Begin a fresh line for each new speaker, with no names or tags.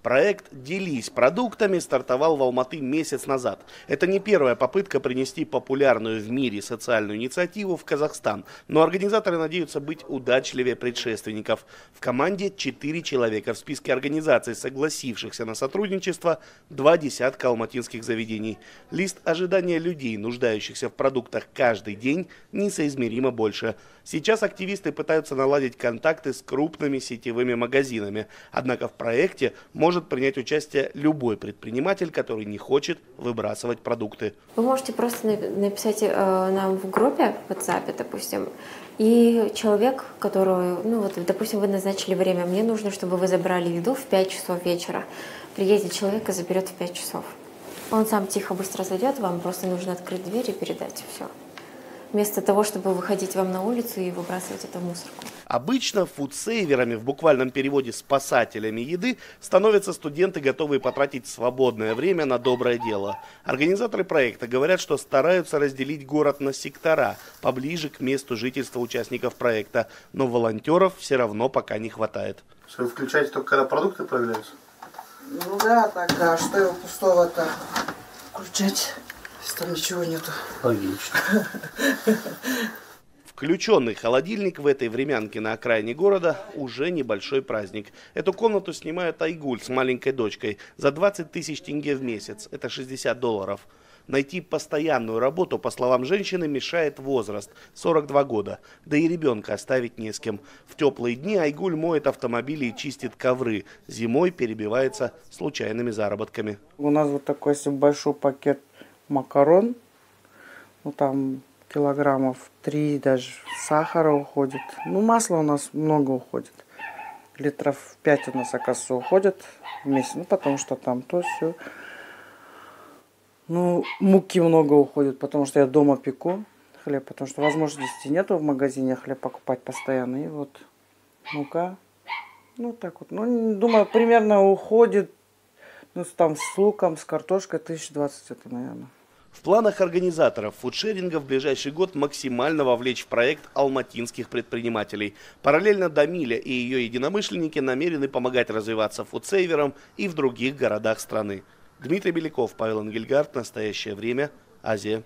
Проект «Делись продуктами» стартовал в Алматы месяц назад. Это не первая попытка принести популярную в мире социальную инициативу в Казахстан, но организаторы надеются быть удачливее предшественников. В команде 4 человека, в списке организаций, согласившихся на сотрудничество, 2 десятка алматинских заведений. Лист ожидания людей, нуждающихся в продуктах каждый день, несоизмеримо больше. Сейчас активисты пытаются наладить контакты с крупными сетевыми магазинами. Однако в проекте может принять участие любой предприниматель, который не хочет выбрасывать продукты.
Вы можете просто написать нам в группе в WhatsApp, допустим, и человек, которого, допустим, вы назначили время, мне нужно, чтобы вы забрали еду в 5 часов вечера. Приедет человек и заберет в 5 часов. Он сам тихо, быстро зайдет, вам просто нужно открыть дверь и передать все. Вместо того, чтобы выходить вам на улицу и выбрасывать это в мусорку.
Обычно фудсейверами, в буквальном переводе спасателями еды, становятся студенты, готовые потратить свободное время на доброе дело. Организаторы проекта говорят, что стараются разделить город на сектора, поближе к месту жительства участников проекта. Но волонтеров все равно пока не хватает.
Вы включаете только когда продукты появляются?
Ну да, так, а что его пустого-то включать, если там ничего нету?
Логично.
Включенный холодильник в этой времянке на окраине города уже небольшой праздник. Эту комнату снимает Айгуль с маленькой дочкой за 20 тысяч тенге в месяц. Это $60. Найти постоянную работу, по словам женщины, мешает возраст – 42 года. Да и ребенка оставить не с кем. В теплые дни Айгуль моет автомобили и чистит ковры. Зимой перебивается случайными заработками.
У нас вот такой большой пакет макарон. Там килограммов 3 даже сахара уходит. Масла у нас много уходит. Литров 5 у нас, оказывается, уходит в месяц. Потому что там то все. Муки много уходит, потому что я дома пеку хлеб. Потому что возможности нету в магазине хлеб покупать постоянно. И вот мука. Так вот. Думаю, примерно уходит, там с луком, с картошкой 1020 это, наверное.
В планах организаторов фудшеринга в ближайший год максимально вовлечь в проект алматинских предпринимателей. Параллельно Дамиля и ее единомышленники намерены помогать развиваться фудсейверам и в других городах страны. Дмитрий Беляков, Павел Ангельгард. Настоящее время. Азия.